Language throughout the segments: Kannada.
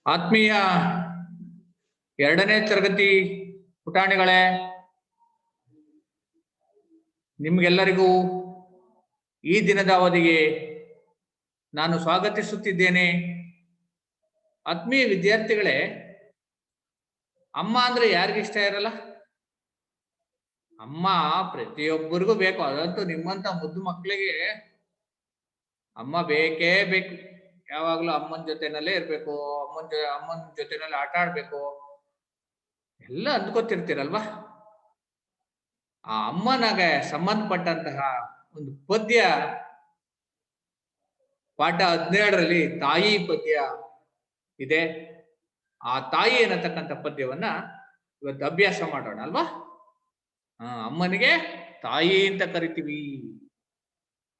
ಆತ್ಮೀಯ ಎರಡನೇ ತರಗತಿ ಪುಟಾಣಿಗಳೇ, ನಿಮ್ಗೆಲ್ಲರಿಗೂ ಈ ದಿನದ ಅವಧಿಗೆ ನಾನು ಸ್ವಾಗತಿಸುತ್ತಿದ್ದೇನೆ. ಆತ್ಮೀಯ ವಿದ್ಯಾರ್ಥಿಗಳೇ, ಅಮ್ಮ ಅಂದ್ರೆ ಯಾರಿಗಿಷ್ಟ ಇರಲ್ಲ? ಅಮ್ಮ ಪ್ರತಿಯೊಬ್ಬರಿಗೂ ಬೇಕು. ಅದಂತೂ ನಿಮ್ಮಂತ ಮುದ್ದು ಮಕ್ಕಳಿಗೆ ಅಮ್ಮ ಬೇಕೇ ಬೇಕು. ಯಾವಾಗ್ಲೂ ಅಮ್ಮನ ಜೊತೆನಲ್ಲೇ ಇರ್ಬೇಕು, ಅಮ್ಮನ ಜೊತೆನಲ್ಲಿ ಆಟ ಆಡ್ಬೇಕು ಎಲ್ಲ ಅಂದ್ಕೋತಿರ್ತೀರಲ್ವಾ? ಆ ಅಮ್ಮನಾಗೆ ಸಂಬಂಧಪಟ್ಟಂತಹ ಒಂದು ಪದ್ಯ ಪಾಠ 17ರಲ್ಲಿ ತಾಯಿ ಪದ್ಯ ಇದೆ. ಆ ತಾಯಿ ಅನ್ನತಕ್ಕಂಥ ಪದ್ಯವನ್ನ ಇವತ್ತು ಅಭ್ಯಾಸ ಮಾಡೋಣ ಅಲ್ವಾ? ಅಮ್ಮನಿಗೆ ತಾಯಿ ಅಂತ ಕರಿತೀವಿ.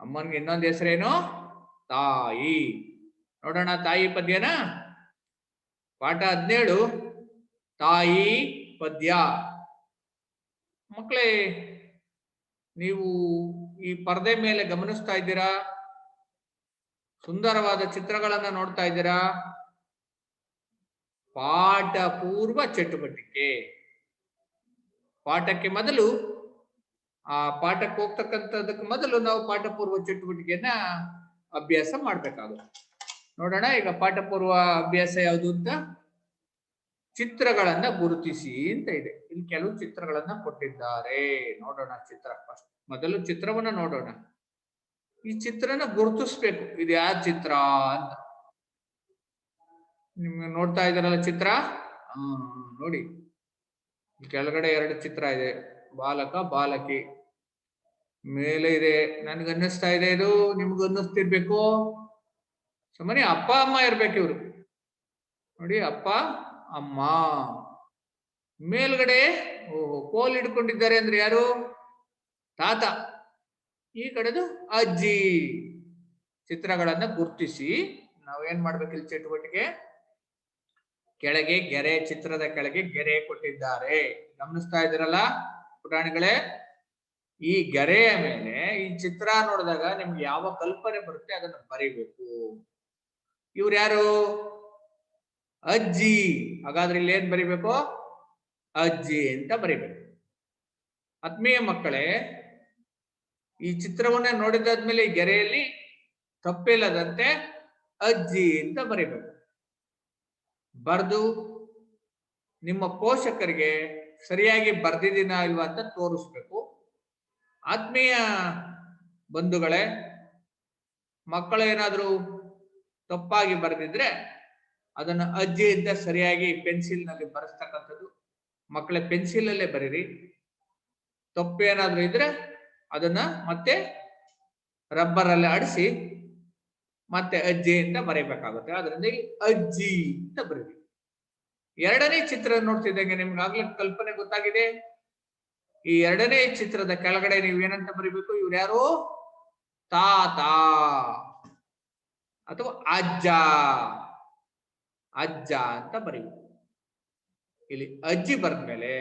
ಅಮ್ಮನಿಗೆ ಇನ್ನೊಂದು ಹೆಸರೇನು? ತಾಯಿ. ನೋಡೋಣ ತಾಯಿ ಪದ್ಯನ. ಪಾಠ 17 ತಾಯಿ ಪದ್ಯ. ಮಕ್ಕಳೇ, ನೀವು ಈ ಪರದೆ ಮೇಲೆ ಗಮನಿಸ್ತಾ ಇದ್ದೀರಾ? ಸುಂದರವಾದ ಚಿತ್ರಗಳನ್ನ ನೋಡ್ತಾ ಇದ್ದೀರಾ? ಪಾಠ ಪೂರ್ವ ಚಟುವಟಿಕೆ. ಪಾಠಕ್ಕೆ ಮೊದಲು, ಆ ಪಾಠಕ್ಕೆ ಹೋಗ್ತಕ್ಕಂಥದಕ್ಕೆ ಮೊದಲು ನಾವು ಪಾಠ ಪೂರ್ವ ಚಟುವಟಿಕೆಯನ್ನ ಅಭ್ಯಾಸ ಮಾಡ್ಬೇಕಾಗುತ್ತೆ. ನೋಡೋಣ ಈಗ ಪಾಠ ಪೂರ್ವ ಅಭ್ಯಾಸ ಯಾವುದು ಅಂತ. ಚಿತ್ರಗಳನ್ನ ಗುರುತಿಸಿ ಅಂತ ಇದೆ. ಇಲ್ಲಿ ಕೆಲವು ಚಿತ್ರಗಳನ್ನ ಕೊಟ್ಟಿದ್ದಾರೆ. ನೋಡೋಣ ಚಿತ್ರ. ಫಸ್ಟ್ ಮೊದಲು ಚಿತ್ರವನ್ನ ನೋಡೋಣ. ಈ ಚಿತ್ರನ ಗುರುತಿಸ್ಬೇಕು, ಇದು ಯಾವ ಚಿತ್ರ ಅಂತ. ನಿಮ್ಗೆ ನೋಡ್ತಾ ಇದ್ದಾರಲ್ಲ ಚಿತ್ರ? ನೋಡಿ, ಕೆಳಗಡೆ 2 ಚಿತ್ರ ಇದೆ, ಬಾಲಕ ಬಾಲಕಿ. ಮೇಲೆ ಇದೆ, ನನ್ಗನ್ನಿಸ್ತಾ ಇದೆ ಇದು ನಿಮ್ಗೆ ಅನ್ನಿಸ್ತಿರ್ಬೇಕು. ಸುಮ್ಮನೆ ಅಪ್ಪ ಅಮ್ಮ ಇರ್ಬೇಕು ಇವ್ರು. ನೋಡಿ, ಅಪ್ಪ ಅಮ್ಮ. ಮೇಲ್ಗಡೆ ಕೋಲ್ ಹಿಡ್ಕೊಂಡಿದ್ದಾರೆ ಅಂದ್ರೆ ಯಾರು? ತಾತ. ಈ ಕಡೆದು ಅಜ್ಜಿ. ಚಿತ್ರಗಳನ್ನ ಗುರುತಿಸಿ ನಾವೇನ್ ಮಾಡ್ಬೇಕು? ಇಲ್ಲಿ ಚಟುವಟಿಕೆ ಕೆಳಗೆ ಗೆರೆ, ಚಿತ್ರದ ಕೆಳಗೆ ಗೆರೆ ಕೊಟ್ಟಿದ್ದಾರೆ. ಗಮನಿಸ್ತಾ ಇದ್ದೀರಲ್ಲ ಪುಟಾಣಿಗಳೇ? ಈ ಗೆರೆಯ ಮೇಲೆ ಈ ಚಿತ್ರ ನೋಡಿದಾಗ ನಿಮ್ಗೆ ಯಾವ ಕಲ್ಪನೆ ಬರುತ್ತೆ ಅದನ್ನ ಬರೀಬೇಕು. ಇವ್ರು ಯಾರು? ಅಜ್ಜಿ. ಹಾಗಾದ್ರೆ ಇಲ್ಲಿ ಏನ್ ಬರಿಬೇಕು? ಅಜ್ಜಿ ಅಂತ ಬರಿಬೇಕು. ಆತ್ಮೀಯ ಮಕ್ಕಳೇ, ಈ ಚಿತ್ರವನ್ನ ನೋಡಿದಾದ್ಮೇಲೆ ಈ ಗೆರೆಯಲ್ಲಿ ತಪ್ಪಿಲ್ಲದಂತೆ ಅಜ್ಜಿ ಅಂತ ಬರಿಬೇಕು. ಬರ್ದು ನಿಮ್ಮ ಪೋಷಕರಿಗೆ ಸರಿಯಾಗಿ ಬರ್ದಿದ್ದೀನಾ ಇಲ್ವಾ ಅಂತ ತೋರಿಸ್ಬೇಕು. ಆತ್ಮೀಯ ಬಂಧುಗಳೇ, ಮಕ್ಕಳು ಏನಾದ್ರೂ ತಪ್ಪಾಗಿ ಬರೆದಿದ್ರೆ ಅದನ್ನ ಅಜ್ಜಿ ಅಂತ ಸರಿಯಾಗಿ ಪೆನ್ಸಿಲ್ ನಲ್ಲಿ ಬರೆಸ್ತಕ್ಕಂಥದ್ದು. ಮಕ್ಕಳೇ ಪೆನ್ಸಿಲ್ ಅಲ್ಲೇ ಬರೀರಿ. ತಪ್ಪೇನಾದ್ರೂ ಇದ್ರೆ ಅದನ್ನ ಮತ್ತೆ ರಬ್ಬರ್ ಅಲ್ಲಿ ಆಡಿಸಿ ಮತ್ತೆ ಅಜ್ಜಿ ಅಂತ ಬರೀಬೇಕಾಗುತ್ತೆ. ಅದರಿಂದ ಅಜ್ಜಿ ಅಂತ ಬರೀರಿ. ಎರಡನೇ ಚಿತ್ರ ನೋಡ್ತಿದ್ದಂಗೆ ನಿಮ್ಗೆ ಆಗ್ಲೇ ಕಲ್ಪನೆ ಗೊತ್ತಾಗಿದೆ. ಈ ಎರಡನೇ ಚಿತ್ರದ ಕೆಳಗಡೆ ನೀವು ಏನಂತ ಬರೀಬೇಕು? ಇವ್ರು ಯಾರು? ತಾತ ಅಥವಾ ಅಜ್ಜ. ಅಜ್ಜ ಅಂತ ಬರೀಬೇಕು. ಇಲ್ಲಿ ಅಜ್ಜಿ ಬರೆದ್ಮೇಲೆ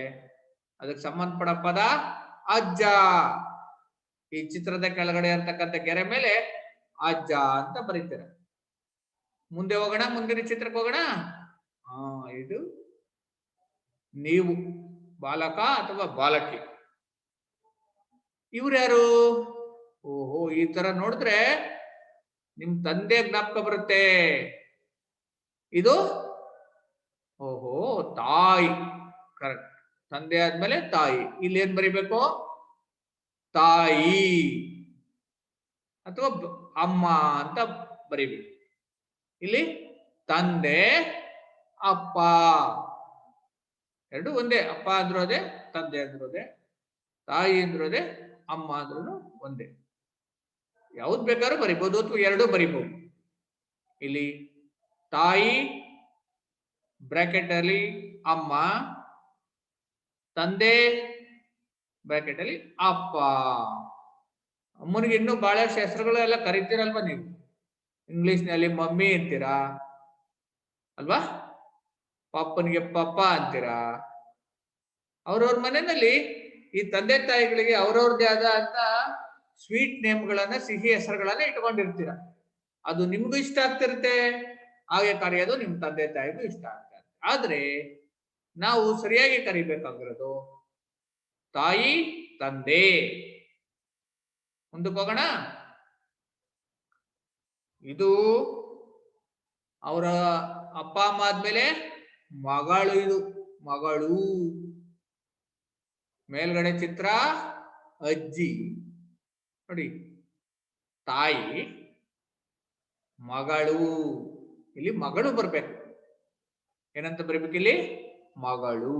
ಅದಕ್ಕೆ ಸಂಬಂಧಪಟ್ಟ ಪದ ಅಜ್ಜ. ಈ ಚಿತ್ರದ ಕೆಳಗಡೆ ಇರ್ತಕ್ಕಂಥ ಗೆರೆ ಮೇಲೆ ಅಜ್ಜ ಅಂತ ಬರೀತಾರೆ. ಮುಂದೆ ಹೋಗೋಣ, ಮುಂದಿನ ಚಿತ್ರಕ್ಕೆ ಹೋಗೋಣ. ಇದು ನೀವು, ಬಾಲಕ ಅಥವಾ ಬಾಲಕಿ. ಇವ್ರು ಯಾರು? ಓಹೋ, ಈ ತರ ನೋಡಿದ್ರೆ ನಿಮ್ ತಂದೆ ಜ್ಞಾಪಕ ಬರುತ್ತೆ. ಇದು ಓಹೋ ತಾಯಿ. ಕರೆಕ್ಟ್. ತಂದೆ ಆದ್ಮೇಲೆ ತಾಯಿ. ಇಲ್ಲಿ ಏನ್ ಬರಿಬೇಕು? ತಾಯಿ ಅಥವಾ ಅಮ್ಮ ಅಂತ ಬರಿಬೇಕು. ಇಲ್ಲಿ ತಂದೆ, ಅಪ್ಪ ಎರಡು ಒಂದೇ. ಅಪ್ಪ ಅಂದ್ರೂ ಅದೇ, ತಂದೆ ಅಂದ್ರೂ ಅದೇ, ತಾಯಿ ಅಂದ್ರೂ ಅದೇ, ಅಮ್ಮ ಅಂದ್ರೂ ಒಂದೇ. ಯಾವ್ದು ಬೇಕಾದ್ರೂ ಬರಿಬಹುದು ಅಥವಾ ಎರಡೂ ಬರಿಬಹುದು. ಇಲ್ಲಿ ತಾಯಿ ಬ್ರಾಕೆಟ್ ಅಲ್ಲಿ ಅಮ್ಮ, ತಂದೆ ಬ್ರಾಕೆಟ್ ಅಲ್ಲಿ ಅಪ್ಪ. ಅಮ್ಮನಿಗೆ ಇನ್ನೂ ಬಹಳಷ್ಟು ಹೆಸರುಗಳು ಎಲ್ಲ ಕರಿತೀರಲ್ವಾ ನೀವು? ಇಂಗ್ಲಿಷ್ ನಲ್ಲಿ ಮಮ್ಮಿ ಅಂತೀರಾ ಅಲ್ವಾ? ಪಾಪ್ಪನಿಗೆ ಪಪ್ಪ ಅಂತೀರಾ. ಅವ್ರವ್ರ ಮನೆಯಲ್ಲಿ ಈ ತಂದೆ ತಾಯಿಗಳಿಗೆ ಅವ್ರವ್ರದ್ದೇ ಆದ ಅಂತ ಸ್ವೀಟ್ ನೇಮ್ಗಳನ್ನ, ಸಿಹಿ ಹೆಸರುಗಳನ್ನ ಇಟ್ಕೊಂಡಿರ್ತೀರ. ಅದು ನಿಮ್ಗೂ ಇಷ್ಟ ಆಗ್ತಿರುತ್ತೆ, ಹಾಗೆ ಕರೆಯೋದು ನಿಮ್ ತಂದೆ ತಾಯಿಗೂ ಇಷ್ಟ ಆಗ್ತದೆ. ಆದ್ರೆ ನಾವು ಸರಿಯಾಗಿ ಕರಿಬೇಕಾಗಿರೋದು ತಾಯಿ ತಂದೆ. ಮುಂದಕ್ಕೆ ಹೋಗೋಣ. ಇದು ಅವರ ಅಪ್ಪ ಅಮ್ಮ ಆದ್ಮೇಲೆ ಮಗಳು, ಇದು ಮಗಳು. ಮೇಲ್ಗಡೆ ಚಿತ್ರ ಅಜ್ಜಿ ನೋಡಿ, ತಾಯಿ ಮಗಳು. ಇಲ್ಲಿ ಮಗಳು ಬರ್ಬೇಕು. ಏನಂತ ಬರ್ಬೇಕು ಇಲ್ಲಿ? ಮಗಳು.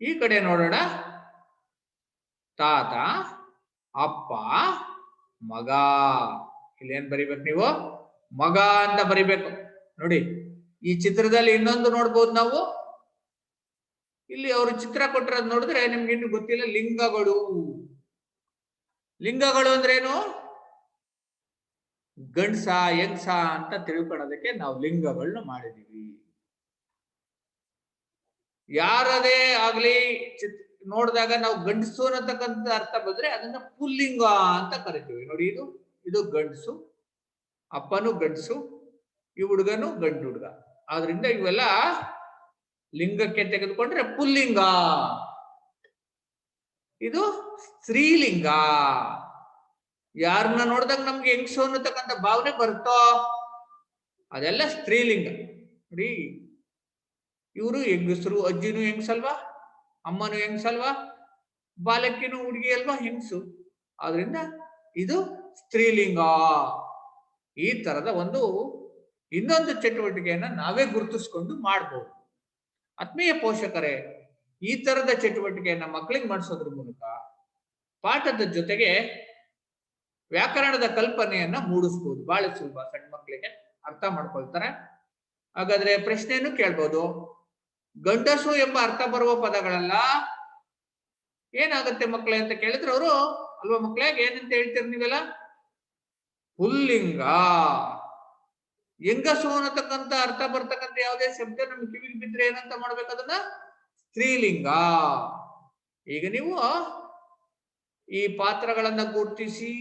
ಈ ಕಡೆ ನೋಡೋಣ, ತಾತ ಅಪ್ಪ ಮಗ. ಇಲ್ಲಿ ಏನ್ ಬರಿಬೇಕು ನೀವು? ಮಗ ಅಂತ ಬರಿಬೇಕು. ನೋಡಿ, ಈ ಚಿತ್ರದಲ್ಲಿ ಇನ್ನೊಂದು ನೋಡ್ಬೋದು ನಾವು. ಇಲ್ಲಿ ಅವರು ಚಿತ್ರ ಕೊಟ್ಟಿರೋದು ನೋಡಿದ್ರೆ ನಿಮ್ಗೆ ಇನ್ನು ಗೊತ್ತಿಲ್ಲ, ಲಿಂಗಗಳು. ಲಿಂಗಗಳು ಅಂದ್ರೆ ಏನು? ಗಂಡ್ಸ ಹೆಂಗ್ಸ ಅಂತ ತಿಳ್ಕೊಳ್ಳೋದಕ್ಕೆ ನಾವು ಲಿಂಗಗಳನ್ನ ಮಾಡಿದೀವಿ. ಯಾರದೇ ಆಗ್ಲಿ ನೋಡಿದಾಗ ನಾವು ಗಂಡಸು ಅನ್ನತಕ್ಕಂಥ ಅರ್ಥ ಬಂದ್ರೆ ಅದನ್ನ ಪುಲ್ಲಿಂಗ ಅಂತ ಕರಿತೀವಿ. ನೋಡಿ, ಇದು ಗಂಡಸು, ಅಪ್ಪನು ಗಂಡಸು, ಈ ಹುಡುಗನು ಗಂಡು ಹುಡುಗ. ಆದ್ರಿಂದ ಇವೆಲ್ಲ ಲಿಂಗಕ್ಕೆ ತೆಗೆದುಕೊಂಡ್ರೆ ಪುಲ್ಲಿಂಗ. ಇದು ಸ್ತ್ರೀಲಿಂಗ. ಯಾರನ್ನ ನೋಡಿದಾಗ ನಮ್ಗೆ ಹೆಂಗಸು ಅನ್ನತಕ್ಕಂಥ ಭಾವನೆ ಬರುತ್ತೋ ಅದೆಲ್ಲ ಸ್ತ್ರೀಲಿಂಗ. ನೋಡಿ, ಇವರು ಹೆಂಗಸರು, ಅಜ್ಜಿನೂ ಹೆಂಗಸಲ್ವಾ, ಅಮ್ಮನು ಹೆಂಗಸಲ್ವಾ, ಬಾಲಕಿನೂ ಹುಡುಗಿ ಅಲ್ವಾ, ಹೆಂಗಸು. ಆದ್ರಿಂದ ಇದು ಸ್ತ್ರೀಲಿಂಗ. ಈ ತರದ ಇನ್ನೊಂದು ಚಟುವಟಿಕೆಯನ್ನ ನಾವೇ ಗುರುತಿಸ್ಕೊಂಡು ಮಾಡ್ಬೋದು. ಆತ್ಮೀಯ ಪೋಷಕರೇ, ಈ ತರದ ಚಟುವಟಿಕೆಯನ್ನ ಮಕ್ಕಳಿಗೆ ಮಾಡಿಸೋದ್ರ ಮೂಲಕ ಪಾಠದ ಜೊತೆಗೆ ವ್ಯಾಕರಣದ ಕಲ್ಪನೆಯನ್ನ ಮೂಡಿಸ್ಬೋದು. ಬಹಳ ಸುಲಭ, ಸಣ್ಣ ಮಕ್ಕಳಿಗೆ ಅರ್ಥ ಮಾಡ್ಕೊಳ್ತಾರೆ. ಹಾಗಾದ್ರೆ ಪ್ರಶ್ನೆಯನ್ನು ಕೇಳ್ಬೋದು, ಗಂಡಸು ಎಂಬ ಅರ್ಥ ಬರುವ ಪದಗಳೆಲ್ಲ ಏನಾಗುತ್ತೆ ಮಕ್ಕಳೇ ಅಂತ ಕೇಳಿದ್ರೆ ಅವರು, ಅಲ್ವಾ ಮಕ್ಕಳೇ, ಏನಂತ ಹೇಳ್ತೀರಿ ನೀವೆಲ್ಲ? ಪುಲ್ಲಿಂಗ. ಹೆಂಗಸು ಅನ್ನತಕ್ಕಂಥ ಅರ್ಥ ಬರ್ತಕ್ಕಂಥ ಯಾವುದೇ ಶಬ್ದ ನಮ್ಗೆ ಕಿವಿಗೆ ಬಿದ್ರೆ ಏನಂತ ಮಾಡ್ಬೇಕು? ಅದನ್ನ ಸ್ತ್ರೀಲಿಂಗ. ಈಗ ನೀವು ಈ ಪಾತ್ರಗಳನ್ನ ಗುರುತಿಸಿ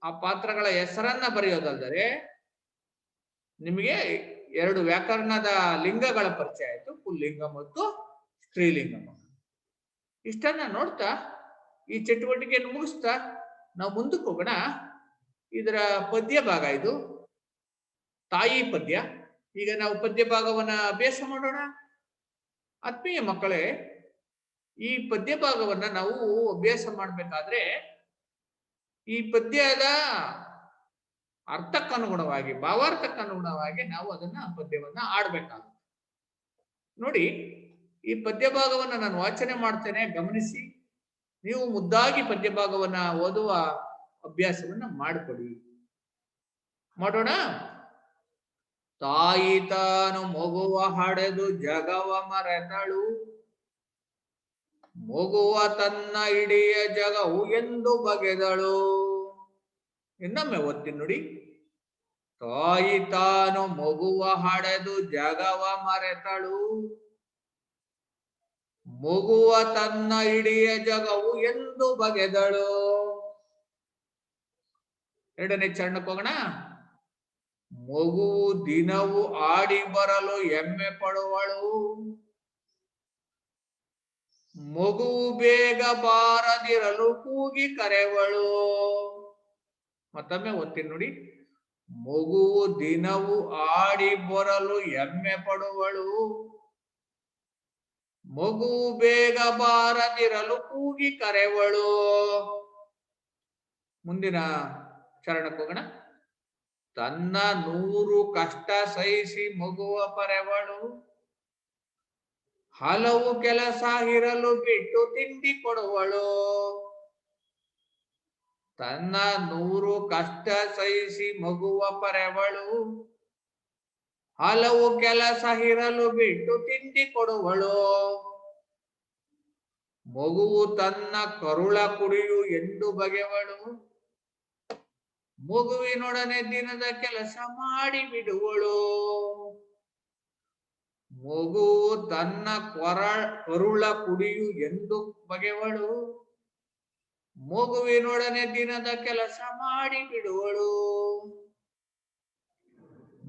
ಆ ಪಾತ್ರಗಳ ಹೆಸರನ್ನ ಬರೆಯೋದಲ್ಲದೆ ನಿಮಗೆ 2 ವ್ಯಾಕರಣದ ಲಿಂಗಗಳ ಪರಿಚಯ ಆಯ್ತು, ಪುಲ್ಲಿಂಗ ಮತ್ತು ಸ್ತ್ರೀಲಿಂಗ. ಇಷ್ಟನ್ನ ನೋಡ್ತಾ ಈ ಚಟುವಟಿಕೆಯನ್ನು ಮುಗಿಸ್ತಾ ನಾವು ಮುಂದಕ್ಕೆ ಹೋಗೋಣ. ಇದರ ಪದ್ಯ ಭಾಗ ಇದು, ತಾಯಿ ಪದ್ಯ. ಈಗ ನಾವು ಪದ್ಯ ಭಾಗವನ್ನ ಅಭ್ಯಾಸ ಮಾಡೋಣ. ಆತ್ಮೀಯ ಮಕ್ಕಳೇ, ಈ ಪದ್ಯ ಭಾಗವನ್ನ ನಾವು ಅಭ್ಯಾಸ ಮಾಡ್ಬೇಕಾದ್ರೆ ಈ ಪದ್ಯದ ಅರ್ಥಕ್ಕನುಗುಣವಾಗಿ, ಭಾವಾರ್ಥಕ್ಕನುಗುಣವಾಗಿ ನಾವು ಅದನ್ನ ಪದ್ಯವನ್ನ ಆಡ್ಬೇಕಾಗುತ್ತೆ. ನೋಡಿ, ಈ ಪದ್ಯ ಭಾಗವನ್ನ ನಾನು ವಾಚನೆ ಮಾಡ್ತೇನೆ, ಗಮನಿಸಿ. ನೀವು ಮುದ್ದಾಗಿ ಪದ್ಯ ಭಾಗವನ್ನ ಓದುವ ಅಭ್ಯಾಸವನ್ನ ಮಾಡಿಕೊಡಿ. ಮಾಡೋಣ. ತಾಯಿ ತಾನು ಮಗುವ ಹಡೆದು ಜಗವ ಮರೆತಳು, ಮಗುವ ತನ್ನ ಇಡಿಯ ಜಗವು ಎಂದು ಬಗೆದಳು. ಇನ್ನೊಮ್ಮೆ ಓದ್ತೀನಿ ನೋಡಿ. ತಾಯಿ ತಾನು ಮಗುವ ಹಡೆದು ಜಗವ ಮರೆತಳು, ಮಗುವ ತನ್ನ ಇಡಿಯ ಜಗವು ಎಂದು ಬಗೆದಳು. ಎರಡನೇ ಚರಣಕ್ಕೆ ಹೋಗೋಣ. ಮಗು ದಿನವು ಆಡಿ ಬರಲು ಹೆಮ್ಮೆ ಪಡುವಳು, ಮಗು ಬೇಗ ಬಾರದಿರಲು ಕೂಗಿ ಕರೆವಳು. ಮತ್ತೊಮ್ಮೆ ಓದ್ತೀನಿ ನೋಡಿ. ಮಗು ದಿನವು ಆಡಿ ಬರಲು ಹೆಮ್ಮೆ ಪಡುವಳು, ಮಗು ಬೇಗ ಬಾರದಿರಲು ಕೂಗಿ ಕರೆವಳು. ಮುಂದಿನ ಚರಣಕ್ಕೆ ಹೋಗೋಣ. ತನ್ನ 100 ಕಷ್ಟ ಸಹಿಸಿ ಮಗುವ ಪರೆವಳು, ಹಲವು ಕೆಲಸ ಇರಲು ಬಿಟ್ಟು ತಿಂಡಿ ಕೊಡುವಳು. ತನ್ನ 100 ಕಷ್ಟ ಸಹಿಸಿ ಮಗುವ ಪರೆವಳು, ಹಲವು ಕೆಲಸ ಇರಲು ಬಿಟ್ಟು ತಿಂಡಿ ಕೊಡುವಳು. ಮಗುವು ತನ್ನ ಕರುಳ ಕುಡಿಯು ಎಂದು ಬಗೆವಳು, ಮಗುವಿನೊಡನೆ ದಿನದ ಕೆಲಸ ಮಾಡಿ ಬಿಡುವಳು. ಮಗುವು ತನ್ನ ಕರುಳ ಕುಡಿಯು ಎಂದು ಬಗೆವಳು, ಮಗುವಿನೊಡನೆ ದಿನದ ಕೆಲಸ ಮಾಡಿ ಬಿಡುವಳು.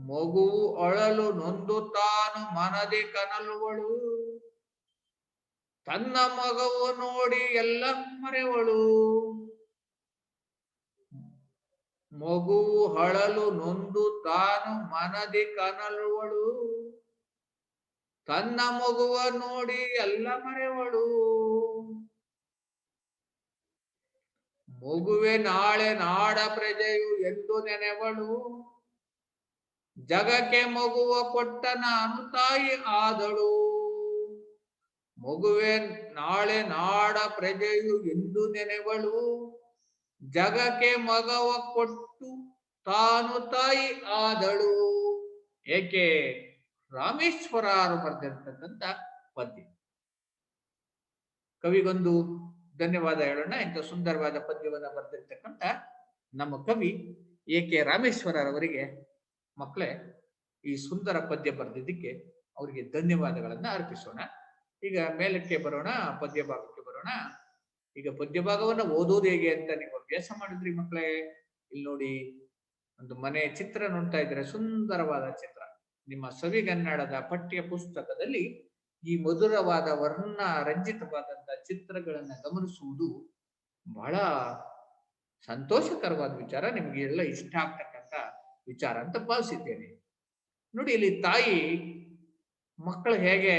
ಮಗುವು ಅಳಲು ನೊಂದು ತಾನು ಮನದಿ ಕನಲುವಳು, ತನ್ನ ಮಗವು ನೋಡಿ ಎಲ್ಲ ಮರೆವಳು. ಮಗುವು ಅಳಲು ನೊಂದು ತಾನು ಮನದಿ ಕನಲುವಳು, ತನ್ನ ಮಗುವ ನೋಡಿ ಎಲ್ಲ ಮರೆವಳು. ಮಗುವೆ ನಾಳೆ ನಾಡ ಪ್ರಜೆಯು ಎಂದು ನೆನೆವಳು, ಜಗಕ್ಕೆ ಮಗುವ ಕೊಟ್ಟ ನಾನು ತಾಯಿ ಆದಳು. ಮಗುವೆ ನಾಳೆ ನಾಡ ಪ್ರಜೆಯು ಎಂದು ನೆನೆವಳು, ಜಗಕ್ಕೆ ಮಗವ ಕೊಟ್ಟು ತಾನು ತಾಯಿ ಆದಳು. ಏಕೆ? ರಾಮೇಶ್ವರರು ಬರೆದಿರ್ತಕ್ಕಂಥ ಪದ್ಯ. ಕವಿಗೊಂದು ಧನ್ಯವಾದ ಹೇಳೋಣ. ಇಂಥ ಸುಂದರವಾದ ಪದ್ಯವನ್ನ ಬರೆದಿರ್ತಕ್ಕಂಥ ನಮ್ಮ ಕವಿ ಏಕೆ ರಾಮೇಶ್ವರರವರಿಗೆ ಮಕ್ಕಳೇ ಈ ಸುಂದರ ಪದ್ಯ ಬರೆದಿದ್ದಕ್ಕೆ ಅವರಿಗೆ ಧನ್ಯವಾದಗಳನ್ನ ಅರ್ಪಿಸೋಣ. ಈಗ ಮೇಲಕ್ಕೆ ಬರೋಣ, ಪದ್ಯ ಭಾಗಕ್ಕೆ ಬರೋಣ. ಈಗ ಪದ್ಯ ಭಾಗವನ್ನ ಓದೋದು ಹೇಗೆ ಅಂತ ನೀವು ಅಭ್ಯಾಸ ಮಾಡಿದ್ರಿ ಮಕ್ಕಳೇ. ಇಲ್ಲಿ ನೋಡಿ, ಒಂದು ಮನೆ ಚಿತ್ರ ನೋಡ್ತಾ ಇದ್ರೆ, ಸುಂದರವಾದ ಚಿತ್ರ. ನಿಮ್ಮ ಸವಿಗನ್ನಡದ ಪಠ್ಯ ಪುಸ್ತಕದಲ್ಲಿ ಈ ಮಧುರವಾದ ವರ್ಣ ರಂಜಿತವಾದಂತ ಚಿತ್ರಗಳನ್ನ ಗಮನಿಸುವುದು ಬಹಳ ಸಂತೋಷಕರವಾದ ವಿಚಾರ, ನಿಮ್ಗೆ ಎಲ್ಲ ಇಷ್ಟ ಆಗ್ತಕ್ಕಂಥ ವಿಚಾರ ಅಂತ ಭಾವಿಸಿದ್ದೇನೆ. ನೋಡಿ, ಇಲ್ಲಿ ತಾಯಿ ಮಕ್ಕಳು ಹೇಗೆ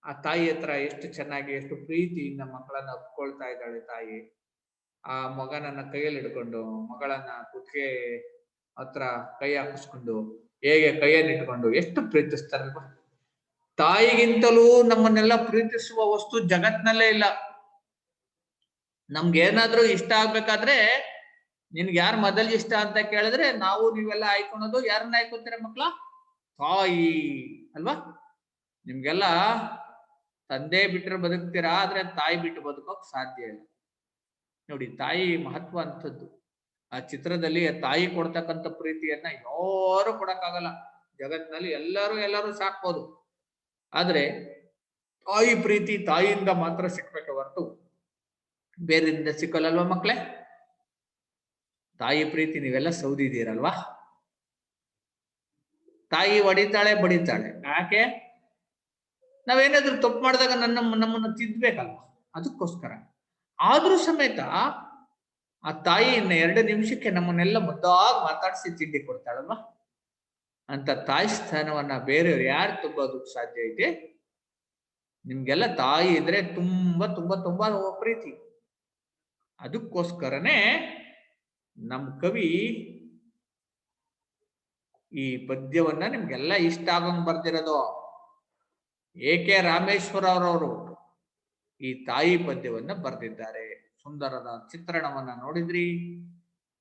ಆ ತಾಯಿ ಹತ್ರ ಎಷ್ಟು ಚೆನ್ನಾಗಿ, ಎಷ್ಟು ಪ್ರೀತಿಯಿಂದ ಮಕ್ಕಳನ್ನ ಒಪ್ಕೊಳ್ತಾ ಇದ್ದಾಳೆ ತಾಯಿ. ಆ ಮಗನನ್ನ ಕೈಯಲ್ಲಿ ಹಿಡ್ಕೊಂಡು, ಮಗಳನ್ನ ಕುತ್ತಿಗೆ ಹತ್ರ ಕೈ ಹಾಕಿಸ್ಕೊಂಡು, ಹೇಗೆ ಕೈಯನ್ನು ಇಟ್ಕೊಂಡು ಎಷ್ಟು ಪ್ರೀತಿಸ್ತಾರಲ್ವಾ. ತಾಯಿಗಿಂತಲೂ ನಮ್ಮನ್ನೆಲ್ಲ ಪ್ರೀತಿಸುವ ವಸ್ತು ಜಗತ್ನಲ್ಲೇ ಇಲ್ಲ. ನಮ್ಗೇನಾದ್ರೂ ಇಷ್ಟ ಆಗ್ಬೇಕಾದ್ರೆ, ನಿನ್ಗೆ ಯಾರು ಮೊದಲು ಇಷ್ಟ ಅಂತ ಕೇಳಿದ್ರೆ ನಾವು ನೀವೆಲ್ಲ ಆಯ್ಕೊಳೋದು ಯಾರನ್ನ ಆಯ್ಕೊತೀರ ಮಕ್ಳ? ತಾಯಿ ಅಲ್ವಾ. ನಿಮ್ಗೆಲ್ಲ ತಂದೆ ಬಿಟ್ಟರೆ ಬದುಕ್ತೀರಾ, ಆದ್ರೆ ತಾಯಿ ಬಿಟ್ಟು ಬದುಕೋಕ್ ಸಾಧ್ಯ ಇಲ್ಲ. ನೋಡಿ, ತಾಯಿ ಮಹತ್ವ ಅಂತದ್ದು. ಆ ಚಿತ್ರದಲ್ಲಿ ತಾಯಿ ಕೊಡ್ತಕ್ಕಂಥ ಪ್ರೀತಿಯನ್ನ ಯಾರು ಕೊಡಕ್ಕಾಗಲ್ಲ ಜಗತ್ನಲ್ಲಿ. ಎಲ್ಲರೂ ಸಾಕ್ಬೋದು, ಆದ್ರೆ ತಾಯಿ ಪ್ರೀತಿ ತಾಯಿಯಿಂದ ಮಾತ್ರ ಸಿಕ್ಬೇಕೆ ಹೊರತು ಬೇರೆಯಿಂದ ಸಿಕ್ಕಲ್ಲಲ್ವಾ ಮಕ್ಳೇ. ತಾಯಿ ಪ್ರೀತಿ ನೀವೆಲ್ಲ ಸೌದಿದ್ದೀರಲ್ವಾ. ತಾಯಿ ಹೊಡಿತಾಳೆ ಬಡಿತಾಳೆ, ಯಾಕೆ? ನಾವೇನಾದ್ರೂ ತಪ್ಪು ಮಾಡಿದಾಗ ನಮ್ಮನ್ನ ತಿದ್ದಬೇಕಲ್ವ, ಅದಕ್ಕೋಸ್ಕರ. ಆದ್ರೂ ಸಮೇತ ಆ ತಾಯಿ 2 ನಿಮಿಷಕ್ಕೆ ನಮ್ಮನ್ನೆಲ್ಲ ಮುದ್ದಾಗಿ ಮಾತಾಡಿಸಿ ತಿಂಡಿ ಕೊಡ್ತಾಳಲ್ವಾ. ಅಂತ ತಾಯಿ ಸ್ಥಾನವನ್ನ ಬೇರೆಯವ್ರು ಯಾರು ತುಂಬೋದಕ್ಕೆ ಸಾಧ್ಯ ಇದೆ? ನಿಮ್ಗೆಲ್ಲ ತಾಯಿ ಇದ್ರೆ ತುಂಬಾ ತುಂಬಾ ತುಂಬಾ ಪ್ರೀತಿ. ಅದಕ್ಕೋಸ್ಕರನೇ ನಮ್ ಕವಿ ಈ ಪದ್ಯವನ್ನ ನಿಮ್ಗೆಲ್ಲ ಇಷ್ಟ ಆಗಂಗ್ ಬರ್ದಿರೋದು. ಏಕೆ ರಾಮೇಶ್ವರ ಅವರವರು ಈ ತಾಯಿ ಪದ್ಯವನ್ನ ಬರೆದಿದ್ದಾರೆ. ಸುಂದರದ ಚಿತ್ರಣವನ್ನ ನೋಡಿದ್ರಿ.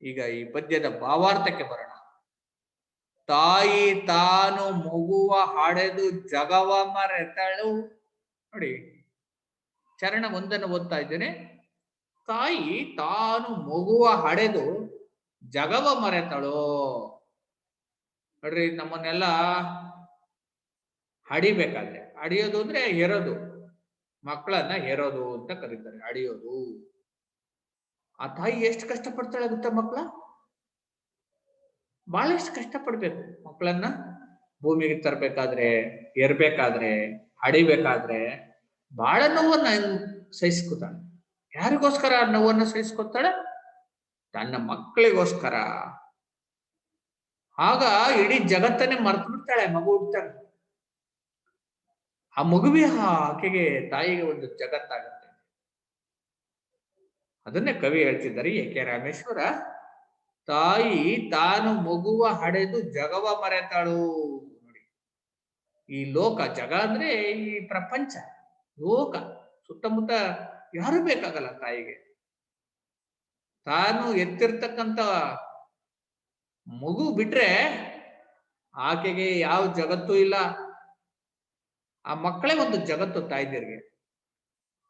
ಈಗ ಈ ಪದ್ಯದ ಭಾವಾರ್ಥಕ್ಕೆ ಬರೋಣ. ತಾಯಿ ತಾನು ಮಗುವ ಹಡೆದು ಜಗವ ಮರೆತಳು. ನೋಡಿ, ಚರಣ 1 ಓದ್ತಾ ಇದ್ದೇನೆ. ತಾಯಿ ತಾನು ಮಗುವ ಹಡೆದು ಜಗವ ಮರೆತಳು. ನೋಡ್ರಿ, ನಮ್ಮನ್ನೆಲ್ಲ ಹಡಿಬೇಕಾದ್ರೆ, ಹಡಿಯೋದು ಅಂದ್ರೆ ಹೆರೋದು, ಮಕ್ಕಳನ್ನ ಹೆರೋದು ಅಂತ ಕರೀತಾರೆ, ಹಡಿಯೋದು. ಆ ತಾಯಿ ಎಷ್ಟು ಕಷ್ಟ ಪಡ್ತಾಳೆ ಗೊತ್ತಾ ಮಕ್ಕಳ? ಬಹಳಷ್ಟು ಕಷ್ಟ ಪಡ್ಬೇಕು. ಮಕ್ಕಳನ್ನ ಭೂಮಿಗೆ ತರಬೇಕಾದ್ರೆ, ಎರ್ಬೇಕಾದ್ರೆ, ಹಡಿಬೇಕಾದ್ರೆ ಬಹಳ ನೋವನ್ನ ಸಹಿಸ್ಕೊತಾಳೆ. ಯಾರಿಗೋಸ್ಕರ ನೋವನ್ನ ಸಹಿಸ್ಕೊತಾಳೆ? ತನ್ನ ಮಕ್ಕಳಿಗೋಸ್ಕರ. ಆಗ ಇಡೀ ಜಗತ್ತನ್ನೇ ಮರ್ತು ಬಿಡ್ತಾಳೆ ಮಗು ಹುಟ್ಟಾಗ. ಆ ಮಗುವೆ ಆಕೆಗೆ, ತಾಯಿಗೆ ಒಂದು ಜಗತ್ತಾಗುತ್ತೆ. ಅದನ್ನೇ ಕವಿ ಹೇಳ್ತಿದ್ದಾರೆ, ಏಕೆ ರಾಮೇಶ್ವರ. ತಾಯಿ ತಾನು ಮಗುವ ಹಡೆದು ಜಗವ ಮರೆತಾಳು. ನೋಡಿ, ಈ ಲೋಕ, ಜಗ ಅಂದ್ರೆ ಈ ಪ್ರಪಂಚ, ಲೋಕ, ಸುತ್ತಮುತ್ತ ಯಾರು ಬೇಕಾಗಲ್ಲ ತಾಯಿಗೆ. ತಾನು ಎತ್ತಿರ್ತಕ್ಕಂಥ ಮಗು ಬಿಟ್ರೆ ಆಕೆಗೆ ಯಾವ ಜಗತ್ತು ಇಲ್ಲ. ಆ ಮಕ್ಕಳೇ ಒಂದು ಜಗತ್ತು ತಾಯ್ದಿರಿಗೆ.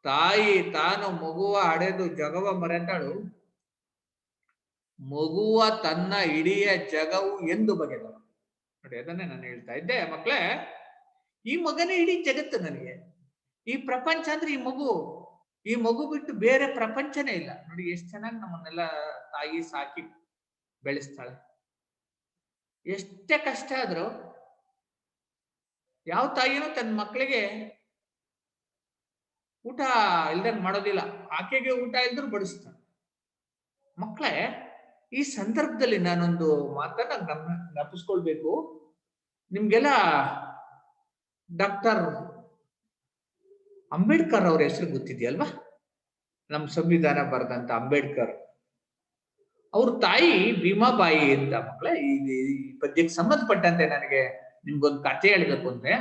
ತಾಯಿ ತಾನು ಮಗುವ ಹಡೆದು ಜಗವ ಮರೆತಳು, ಮಗುವ ತನ್ನ ಇಡೀ ಜಗವು ಎಂದು ಬಗೆದಳು. ನೋಡಿ, ಅದನ್ನೇ ನಾನು ಹೇಳ್ತಾ ಇದ್ದೆ ಮಕ್ಕಳೇ. ಈ ಮಗನೇ ಇಡೀ ಜಗತ್ತು ನನಗೆ. ಈ ಪ್ರಪಂಚ ಅಂದ್ರೆ ಈ ಮಗು. ಈ ಮಗು ಬಿಟ್ಟು ಬೇರೆ ಪ್ರಪಂಚನೇ ಇಲ್ಲ. ನೋಡಿ, ಎಷ್ಟು ಚೆನ್ನಾಗಿ ನಮ್ಮನ್ನೆಲ್ಲ ತಾಯಿ ಸಾಕಿ ಬೆಳೆಸ್ತಾಳೆ. ಎಷ್ಟೇ ಕಷ್ಟ ಆದ್ರೂ ಯಾವ ತಾಯಿನೂ ತನ್ನ ಮಕ್ಕಳಿಗೆ ಊಟ ಇಲ್ದಂಗ್ ಮಾಡೋದಿಲ್ಲ. ಆಕೆಗೆ ಊಟ ಇಲ್ದ್ರು ಬಡಿಸ್ತಾನೆ. ಮಕ್ಕಳೇ, ಈ ಸಂದರ್ಭದಲ್ಲಿ ನಾನೊಂದು ಮಾತನ್ನ ಜ್ಞಾಪಿಸ್ಕೊಳ್ಬೇಕು. ನಿಮ್ಗೆಲ್ಲ ಡಾಕ್ಟರ್ ಅಂಬೇಡ್ಕರ್ ಅವ್ರ ಹೆಸರು ಗೊತ್ತಿದೆಯಲ್ವಾ? ನಮ್ ಸಂವಿಧಾನ ಬರೆದಂತ ಅಂಬೇಡ್ಕರ್. ಅವ್ರ ತಾಯಿ ಭೀಮಾಬಾಯಿ ಅಂತ. ಮಕ್ಕಳೇ, ಈ ಪದ್ಯಕ್ಕೆ ಸಂಬಂಧಪಟ್ಟಂತೆ ನನಗೆ ನಿಮ್ಗೊಂದು ಕಥೆ ಹೇಳ್ಬೇಕು ಅಂದ್ರೆ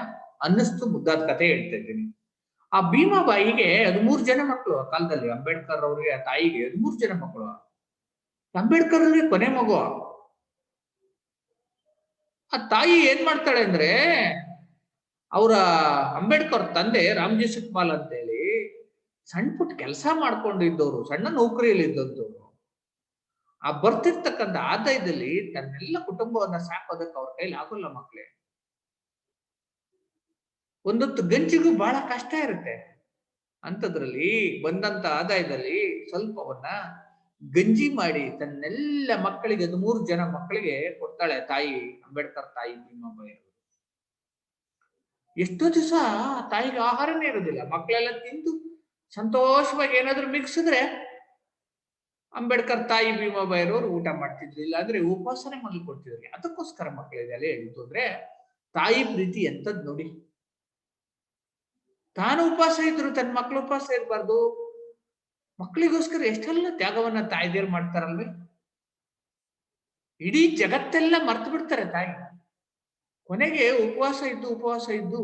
ಅನ್ನಿಸ್ತು, ಮುದ್ದಾದ ಕಥೆ ಹೇಳ್ತಾ ಇದ್ದೀನಿ. ಆ ಭೀಮಾಬಾಯಿಗೆ 13 ಜನ ಮಕ್ಕಳು ಆ ಕಾಲದಲ್ಲಿ. ಅಂಬೇಡ್ಕರ್ ಅವ್ರಿಗೆ, ಆ ತಾಯಿಗೆ 13 ಜನ ಮಕ್ಕಳು. ಅಂಬೇಡ್ಕರ್ ಅವ್ರಿಗೆ ಕೊನೆ ಮಗು. ಆ ತಾಯಿ ಏನ್ ಮಾಡ್ತಾಳೆ ಅಂದ್ರೆ, ಅವರ ಅಂಬೇಡ್ಕರ್ ತಂದೆ ರಾಮ್ಜಿ ಸುಕ್ಮಾಲ್ ಅಂತ ಹೇಳಿ ಸಣ್ಣ ಪುಟ್ಟ ಕೆಲಸ ಮಾಡ್ಕೊಂಡಿದ್ದವರು, ಸಣ್ಣ ನೌಕರಿಯಲ್ಲಿ ಇದ್ದಂಥವ್ರು. ಆ ಬರ್ತಿರ್ತಕ್ಕಂಥ ಆದಾಯದಲ್ಲಿ ತನ್ನೆಲ್ಲ ಕುಟುಂಬವನ್ನ ಸಾಕೋದಕ್ಕೆ ಅವ್ರ ಕೈಲಿ ಆಗೋಲ್ಲ ಮಕ್ಕಳೇ. ಒಂದೊತ್ತು ಗಂಜಿಗೂ ಬಹಳ ಕಷ್ಟ ಇರುತ್ತೆ. ಅಂಥದ್ರಲ್ಲಿ ಬಂದಂತ ಆದಾಯದಲ್ಲಿ ಸ್ವಲ್ಪವನ್ನ ಗಂಜಿ ಮಾಡಿ ತನ್ನೆಲ್ಲ ಮಕ್ಕಳಿಗೆ, 13 ಜನ ಮಕ್ಕಳಿಗೆ ಕೊಡ್ತಾಳೆ ತಾಯಿ, ಅಂಬೇಡ್ಕರ್ ತಾಯಿ ಭೀಮಾಬಾಯಿ. ಎಷ್ಟೋ ದಿವಸ ತಾಯಿಗೆ ಆಹಾರನೇ ಇರೋದಿಲ್ಲ. ಮಕ್ಕಳೆಲ್ಲ ತಿಂದು ಸಂತೋಷವಾಗಿ ಏನಾದ್ರು ಮಿಕ್ಸಿದ್ರೆ ಅಂಬೇಡ್ಕರ್ ತಾಯಿ ಭೀಮಾಬಾಯಿರವರು ಊಟ ಮಾಡ್ತಿದ್ರು, ಇಲ್ಲ ಅಂದ್ರೆ ಉಪವಾಸನೆ ಮಲ್ಕೊಳ್ತಿದ್ರು. ಅದಕ್ಕೋಸ್ಕರ ಮಕ್ಕಳಿಗೆಲ್ಲ ಹೇಳಿದ್ದು ಅಂದ್ರೆ, ತಾಯಿ ಪ್ರೀತಿ ಎಂತದ್ ನೋಡಿ. ತಾನು ಉಪವಾಸ ಇದ್ರು ತನ್ನ ಮಕ್ಕಳು ಉಪವಾಸ ಇರಬಾರ್ದು. ಮಕ್ಕಳಿಗೋಸ್ಕರ ಎಷ್ಟೆಲ್ಲ ತ್ಯಾಗವನ್ನ ತಾಯಿದೇರು ಮಾಡ್ತಾರಲ್ವೇ. ಇಡೀ ಜಗತ್ತೆಲ್ಲ ಮರ್ತು ಬಿಡ್ತಾರೆ ತಾಯಿ. ಕೊನೆಗೆ ಉಪವಾಸ ಇದ್ದು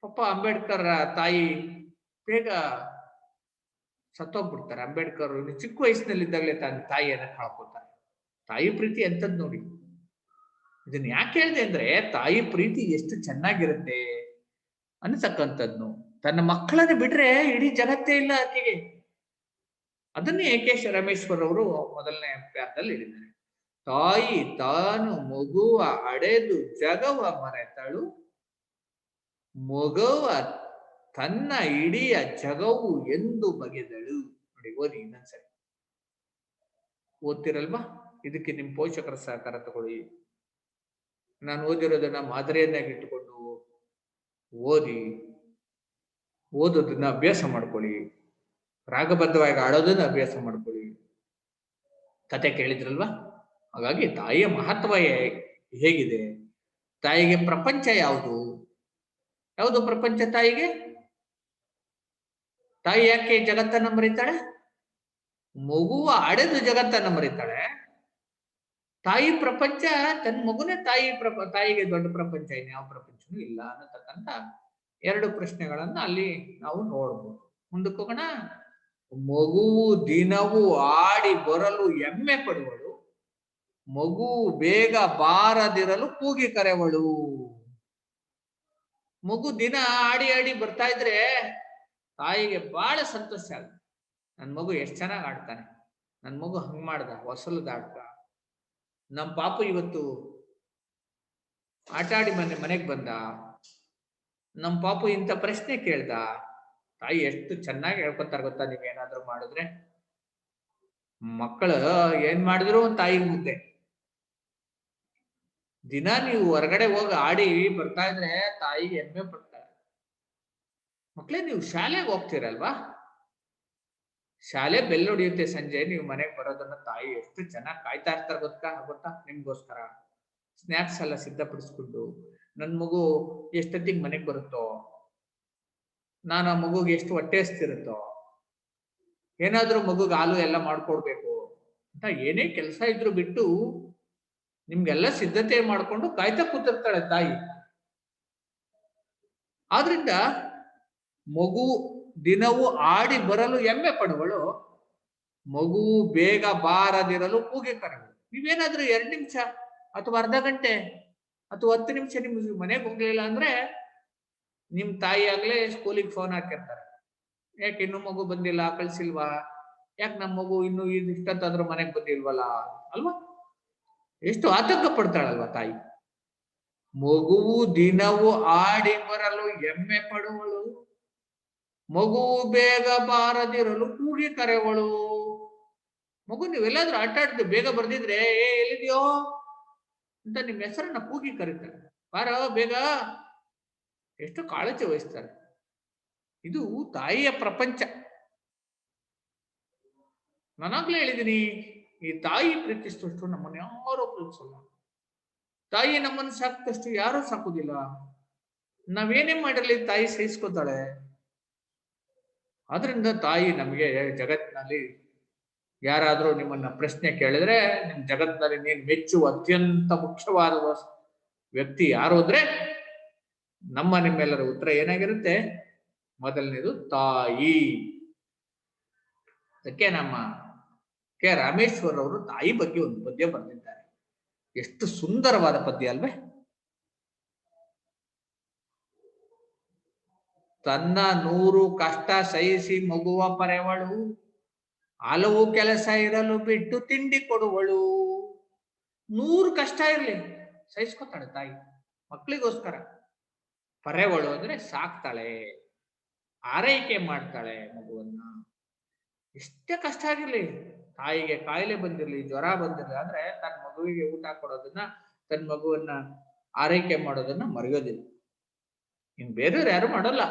ಪಾಪ ಅಂಬೇಡ್ಕರ್ ತಾಯಿ ಬೇಗ ಸತ್ತೋಗ್ಬಿಡ್ತಾರೆ. ಅಂಬೇಡ್ಕರ್ ಚಿಕ್ಕ ವಯಸ್ಸಿನಲ್ಲಿದ್ದಾಗಲೇ ತನ್ನ ತಾಯಿಯನ್ನ ಕಳ್ಕೊತಾರೆ. ತಾಯಿ ಪ್ರೀತಿ ಎಂತದ್ ನೋಡಿ. ಇದನ್ನ ಯಾಕೆ ಹೇಳಿದೆ ಅಂದ್ರೆ, ತಾಯಿ ಪ್ರೀತಿ ಎಷ್ಟು ಚೆನ್ನಾಗಿರುತ್ತೆ ಅನ್ಸಕ್ಕಂಥದ್ನು. ತನ್ನ ಮಕ್ಕಳನ್ನ ಬಿಟ್ರೆ ಇಡೀ ಜಗತ್ತೇ ಇಲ್ಲ ಆಕೆಗೆ. ಅದನ್ನೇ ಕೆ ರಮೇಶ್ವರ್ ಅವರು ಮೊದಲನೇ ಪ್ಯಾರದಲ್ಲಿ ಹೇಳಿದ್ದಾರೆ. ತಾಯಿ ತಾನು ಮಗುವ ಅಡೆದು ಜಗವ ಮರೆತಳು, ಮಗುವ ತನ್ನ ಇಡೀ ಜಗವು ಎಂದು ಬಗೆದಳು. ನೋಡಿ, ಓದಿ ಇನ್ನೊಂದ್ಸರಿ. ಓದ್ತಿರಲ್ವಾ? ಇದಕ್ಕೆ ನಿಮ್ ಪೋಷಕರ ಸಹಕಾರ ತಗೊಳ್ಳಿ. ನಾನು ಓದಿರೋದನ್ನ ಮಾದರಿಯನ್ನಾಗಿ ಇಟ್ಟುಕೊಂಡು ಓದೋದನ್ನ ಅಭ್ಯಾಸ ಮಾಡ್ಕೊಳ್ಳಿ. ರಾಗಬದ್ಧವಾಗಿ ಆಡೋದನ್ನ ಅಭ್ಯಾಸ ಮಾಡ್ಕೊಳ್ಳಿ. ಕತೆ ಕೇಳಿದ್ರಲ್ವಾ? ಹಾಗಾಗಿ ತಾಯಿಯ ಮಹತ್ವ ಹೇಗಿದೆ, ತಾಯಿಗೆ ಪ್ರಪಂಚ ಯಾವುದು ಪ್ರಪಂಚ ತಾಯಿಗೆ? ತಾಯಿ ಯಾಕೆ ಜಗತ್ತನ್ನ ಮರಿತಾಳೆ? ಮಗುವ ಅಡೆದು ಜಗತ್ತನ್ನ ಮರಿತಾಳೆ. ತಾಯಿ ಪ್ರಪಂಚ, ತನ್ನ ಮಗುನೇ ತಾಯಿಗೆ ದೊಡ್ಡ ಪ್ರಪಂಚ ಯಾವ ಪ್ರಪಂಚನೂ ಇಲ್ಲ ಅನ್ನತಕ್ಕಂಥ 2 ಪ್ರಶ್ನೆಗಳನ್ನ ಅಲ್ಲಿ ನಾವು ನೋಡ್ಬೋದು. ಮುಂದಕ್ಕೆ ಹೋಗೋಣ. ಮಗುವು ದಿನವೂ ಆಡಿ ಬರಲು ಎಮ್ಮೆ ಪಡುವಳು, ಮಗು ಬೇಗ ಬಾರದಿರಲು ಕೂಗಿ ಕರೆವಳು. ಮಗು ದಿನ ಆಡಿ ಆಡಿ ಬರ್ತಾ ಇದ್ರೆ ತಾಯಿಗೆ ಬಹಳ ಸಂತೋಷ ಆಗುತ್ತೆ. ನನ್ ಮಗು ಎಷ್ಟ್ ಚೆನ್ನಾಗ್ ಆಡ್ತಾನೆ, ನನ್ ಮಗು ಹಂಗ್ ಮಾಡ್ದ, ಹೊಸಲದಾಡ್ದ, ನಮ್ ಪಾಪು ಇವತ್ತು ಆಟ ಆಡಿ ಮನೆಗ್ ಬಂದ, ನಮ್ ಪಾಪು ಇಂಥ ಪ್ರಶ್ನೆ ಕೇಳ್ದ. ತಾಯಿ ಎಷ್ಟು ಚೆನ್ನಾಗಿ ಹೇಳ್ಕೊತಾರ ಗೊತ್ತಾ? ನೀವೇನಾದ್ರೂ ಮಾಡಿದ್ರೆ ಮಕ್ಕಳು ಏನ್ ಮಾಡಿದ್ರು ತಾಯಿ ಮುದ್ದೆ. ದಿನ ನೀವು ಹೊರಗಡೆ ಹೋಗಿ ಆಡಿ ಬರ್ತಾ ಇದ್ರೆ ತಾಯಿಗೆ ಹೆಮ್ಮೆ ಪಡ್ತಾರೆ. ಮಕ್ಳೇ, ನೀವು ಶಾಲೆಗೆ ಹೋಗ್ತೀರಲ್ವಾ? ಶಾಲೆ ಬೆಲ್ ಹೊಡಿಯುತ್ತೆ ಸಂಜೆ, ನೀವು ಮನೆಗೆ ಬರೋದನ್ನ ತಾಯಿ ಎಷ್ಟು ಚೆನ್ನಾಗಿ ಕಾಯ್ತಾ ಇರ್ತಾರೆ ಗೊತ್ತಾ ನಿಮ್ಗೋಸ್ಕರ. ಸ್ನಾಕ್ಸ್ ಎಲ್ಲ ಸಿದ್ಧಪಡಿಸ್ಕೊಂಡು, ನನ್ ಮಗು ಎಷ್ಟೊತ್ತಿಗೆ ಮನೆಗೆ ಬರುತ್ತೋ, ನಾನು ಆ ಮಗುಗೆ ಎಷ್ಟು ಹೊಟ್ಟೆ ಹಸ್ತಿರುತ್ತೋ, ಏನಾದ್ರೂ ಮಗುಗೆ ಹಾಲು ಎಲ್ಲ ಮಾಡ್ಕೊಡ್ಬೇಕು ಅಂತ ಏನೇ ಕೆಲಸ ಇದ್ರು ಬಿಟ್ಟು ನಿಮ್ಗೆಲ್ಲ ಸಿದ್ಧತೆ ಮಾಡ್ಕೊಂಡು ಕಾಯ್ತಾ ಕೂತಿರ್ತಾಳೆ ತಾಯಿ. ಆದ್ರಿಂದ ಮಗು ದಿನವೂ ಆಡಿ ಬರಲು ಎಮ್ಮೆ ಪಡುವಳು, ಮಗು ಬೇಗ ಬಾರದಿರಲು ಕೂಗಿ ಕರೆವಳು. ನೀವೇನಾದ್ರೂ 2 ನಿಮಿಷ ಅಥವಾ ಅರ್ಧ ಗಂಟೆ ಅಥವಾ 10 ನಿಮಿಷ ನಿಮ್ ಮನೆಗೆ ಹೋಗ್ಲಿಲ್ಲ ಅಂದ್ರೆ ನಿಮ್ ತಾಯಿ ಆಗ್ಲೇ ಸ್ಕೂಲಿಗೆ ಫೋನ್ ಹಾಕಿರ್ತಾರೆ. ಯಾಕೆ ಇನ್ನು ಮಗು ಬಂದಿಲ್ಲ, ಕಳ್ಸಿಲ್ವಾ? ಯಾಕೆ ನಮ್ಮ ಮಗು ಇನ್ನು ಇಷ್ಟೊತ್ತಾದ್ರೂ ಮನೆಗೆ ಬಂದಿಲ್ವಲ್ಲ ಅಲ್ವಾ? ಎಷ್ಟು ಆತಂಕ ಪಡ್ತಾಳಲ್ವಾ ತಾಯಿ. ಮಗುವು ದಿನವೂ ಆಡಿ ಬರಲು ಎಮ್ಮೆ ಪಡುವಳು, ಮಗು ಬೇಗ ಬಾರದಿರಲು ಕೂಗಿ ಕರೆವಳು. ಮಗು ನೀವೆಲ್ಲಾದ್ರೂ ಆಟ ಆಡ್ದು ಬೇಗ ಬರ್ದಿದ್ರೆ, ಎಲ್ಲಿದ್ಯೋ ಅಂತ ನಿಮ್ಮ ಹೆಸರನ್ನ ಕೂಗಿ ಕರೀತಾರೆ. ಬಾರ ಬೇಗ, ಎಷ್ಟು ಕಾಳಜಿ ವಹಿಸ್ತಾರೆ. ಇದು ತಾಯಿಯ ಪ್ರಪಂಚ. ನಾನಾಗ್ಲೇ ಹೇಳಿದ್ದೀನಿ, ಈ ತಾಯಿ ಪ್ರೀತಿಸಿದಷ್ಟು ನಮ್ಮನ್ನು ಯಾರೋ ಪ್ರೀತಿಸಲ್ಲ. ತಾಯಿ ನಮ್ಮನ್ನು ಸಾಕಿದಷ್ಟು ಯಾರೂ ಸಾಕುದಿಲ್ಲ. ನಾವೇನೇ ಮಾಡಿರಲಿ ತಾಯಿ ಸಹಿಸ್ಕೊತಾಳೆ. ಆದ್ರಿಂದ ತಾಯಿ ನಮಗೆ ಜಗತ್ತಿನಲ್ಲಿ ಯಾರಾದ್ರೂ ನಿಮ್ಮನ್ನ ಪ್ರಶ್ನೆ ಕೇಳಿದ್ರೆ, ನಿಮ್ ಜಗತ್ತಿನಲ್ಲಿ ನೀನ್ ಮೆಚ್ಚುವ ಅತ್ಯಂತ ಮುಖ್ಯವಾದ ವ್ಯಕ್ತಿ ಯಾರು ಅಂದ್ರೆ ನಿಮ್ಮೆಲ್ಲರ ಉತ್ತರ ಏನಾಗಿರುತ್ತೆ? ಮೊದಲನೇದು ತಾಯಿ. ಅದಕ್ಕೆ ನಮ್ಮ ಕೆ ರಾಮೇಶ್ವರ್ ಅವರು ತಾಯಿ ಬಗ್ಗೆ ಒಂದು ಪದ್ಯ ಬರೆದಿದ್ದಾರೆ. ಎಷ್ಟು ಸುಂದರವಾದ ಪದ್ಯ ಅಲ್ವೇ? ತನ್ನ 100 ಕಷ್ಟ ಸಹಿಸಿ ಮಗುವ ಪರೆವಳು, ಹಲವು ಕೆಲಸ ಇರಲು ಬಿಟ್ಟು ತಿಂಡಿ ಕೊಡುವಳು. 100 ಕಷ್ಟ ಇರ್ಲಿ ಸಹಿಸ್ಕೊತಾಳೆ ತಾಯಿ ಮಕ್ಕಳಿಗೋಸ್ಕರ. ಪರೆವಳು ಅಂದ್ರೆ ಸಾಕ್ತಾಳೆ, ಆರೈಕೆ ಮಾಡ್ತಾಳೆ ಮಗುವನ್ನ. ಎಷ್ಟೇ ಕಷ್ಟ ಆಗಿರ್ಲಿ, ತಾಯಿಗೆ ಕಾಯಿಲೆ ಬಂದಿರ್ಲಿ, ಜ್ವರ ಬಂದಿರ್ಲಿ, ಆದ್ರೆ ತನ್ನ ಮಗುವಿಗೆ ಊಟ ಕೊಡೋದನ್ನ, ತನ್ನ ಮಗುವನ್ನ ಆರೈಕೆ ಮಾಡೋದನ್ನ ಮರೆಯೋದಿಲ್ಲ. ಇನ್ ಬೇರೆಯವ್ರು ಯಾರು ಮಾಡಲ್ಲ.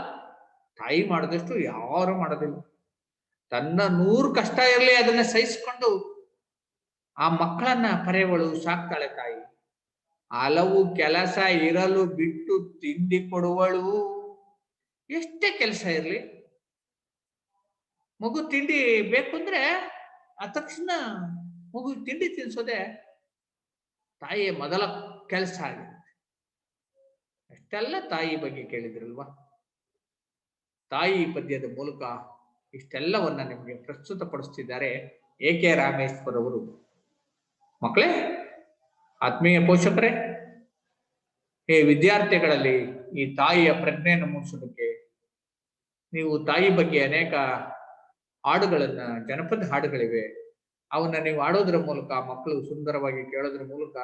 ತಾಯಿ ಮಾಡಿದಷ್ಟು ಯಾರು ಮಾಡೋದಿಲ್ಲ. ತನ್ನ 100 ಕಷ್ಟ ಇರಲಿ ಅದನ್ನ ಸಹಿಸ್ಕೊಂಡು ಆ ಮಕ್ಕಳನ್ನ ಪರೆವಳು, ಸಾಕ್ತಾಳೆ ತಾಯಿ. ಹಲವು ಕೆಲಸ ಇರಲು ಬಿಟ್ಟು ತಿಂಡಿ ಕೊಡುವಳು. ಎಷ್ಟೇ ಕೆಲಸ ಇರ್ಲಿ, ಮಗು ತಿಂಡಿ ಬೇಕು ಅಂದ್ರೆ ಆ ತಕ್ಷಣ ಮಗು ತಿಂಡಿ ತಿನ್ಸೋದೆ ತಾಯಿಯ ಮೊದಲ ಕೆಲಸ ಆಗಿದೆ. ಅಷ್ಟೆಲ್ಲ ತಾಯಿ ಬಗ್ಗೆ ಕೇಳಿದ್ರಲ್ವಾ? ತಾಯಿ ಪದ್ಯದ ಮೂಲಕ ಇಷ್ಟೆಲ್ಲವನ್ನ ನಿಮಗೆ ಪ್ರಸ್ತುತಪಡಿಸ್ತಿದ್ದಾರೆ ಕೆ ರಾಮೇಶ್ವರ್ ಅವರು. ಮಕ್ಕಳೇ, ಆತ್ಮೀಯ ಪೋಷಕರೇ, ಈ ವಿದ್ಯಾರ್ಥಿಗಳಲ್ಲಿ ಈ ತಾಯಿಯ ಪ್ರಜ್ಞೆಯನ್ನು ಮೂಡಿಸೋದಕ್ಕೆ ನೀವು ತಾಯಿ ಬಗ್ಗೆ ಅನೇಕ ಹಾಡುಗಳನ್ನ, ಜನಪದ ಹಾಡುಗಳಿವೆ, ಅವನ್ನ ನೀವು ಆಡೋದ್ರ ಮೂಲಕ, ಮಕ್ಕಳು ಸುಂದರವಾಗಿ ಕೇಳೋದ್ರ ಮೂಲಕ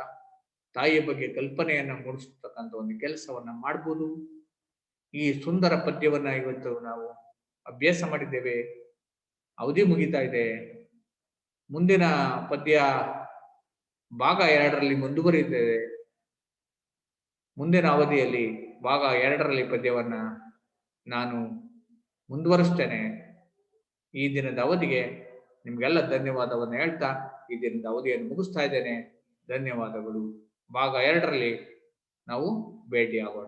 ತಾಯಿಯ ಬಗ್ಗೆ ಕಲ್ಪನೆಯನ್ನ ಮೂಡಿಸ್ತಕ್ಕಂಥ ಒಂದು ಕೆಲಸವನ್ನ ಮಾಡ್ಬೋದು. ಈ ಸುಂದರ ಪದ್ಯವನ್ನ ಇವತ್ತು ನಾವು ಅಭ್ಯಾಸ ಮಾಡಿದ್ದೇವೆ. ಅವಧಿ ಮುಗಿತಾ ಇದೆ. ಮುಂದಿನ ಪದ್ಯ ಭಾಗ 2ರಲ್ಲಿ ಮುಂದುವರಿಯುತ್ತೇವೆ. ಮುಂದಿನ ಅವಧಿಯಲ್ಲಿ ಭಾಗ 2ರಲ್ಲಿ ಪದ್ಯವನ್ನ ನಾನು ಮುಂದುವರಿಸ್ತೇನೆ. ಈ ದಿನದ ಅವಧಿಗೆ ನಿಮ್ಗೆಲ್ಲ ಧನ್ಯವಾದವನ್ನು ಹೇಳ್ತಾ ಈ ದಿನದ ಅವಧಿಯನ್ನು ಮುಗಿಸ್ತಾ ಇದ್ದೇನೆ. ಧನ್ಯವಾದಗಳು. ಭಾಗ 2ರಲ್ಲಿ ನಾವು ಭೇಟಿಯಾಗೋಣ.